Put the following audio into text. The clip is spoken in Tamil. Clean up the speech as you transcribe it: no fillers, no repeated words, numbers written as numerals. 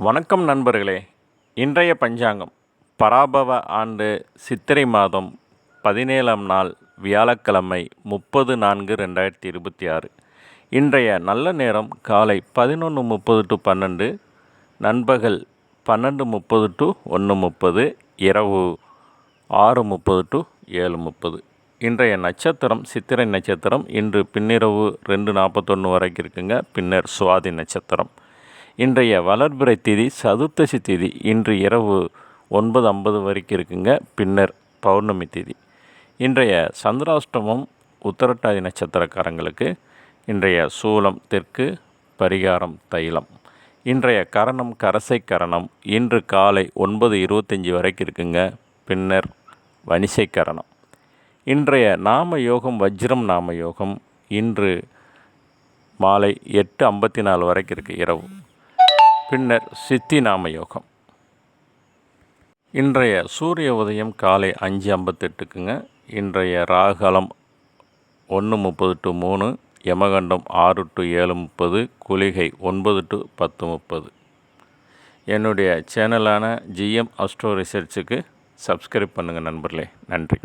வணக்கம் நண்பர்களே. இன்றைய பஞ்சாங்கம் பராபவ ஆண்டு சித்திரை மாதம் 17ஆம் நாள் வியாழக்கிழமை 30/4/2026. இன்றைய நல்ல நேரம் காலை 11:30 to 12, நண்பகல் 12:30 to 1:30, இரவு 6:30 to 7:30. இன்றைய நட்சத்திரம் சித்திரை நட்சத்திரம். இன்று பின்னிரவு 2:41 வரைக்கும் இருக்குங்க. பின்னர் சுவாதி நட்சத்திரம். இன்றைய வளர்பிறை திதி சதுர்த்தசி திதி. இன்று இரவு 9:50 வரைக்கும் இருக்குங்க. பின்னர் பௌர்ணமி திதி. இன்றைய சந்திராஷ்டமம் உத்திரட்டாதி நட்சத்திரக்காரங்களுக்கு. இன்றைய சூலம் தெற்கு, பரிகாரம் தைலம். இன்றைய கரணம் கரசை கரணம். இன்று காலை 9:25 வரைக்கும் இருக்குங்க. பின்னர் வனிசை கரணம். இன்றைய நாம யோகம் வஜ்ரம் நாம யோகம். இன்று மாலை 8:54 வரைக்கும் இருக்குது இரவு. பின்னர் சித்தி நாம யோகம். இன்றைய சூரிய உதயம் காலை 5:58க்குங்க. இன்றைய ராகலம் 1:30 to 3, யமகண்டம் 6 to 7:30, குளிகை 9 to 10:30. என்னுடைய சேனலான ஜிஎம் அஸ்ட்ரோ ரிசர்ச்சுக்கு சப்ஸ்கிரைப் பண்ணுங்கள் நண்பர்களே. நன்றி.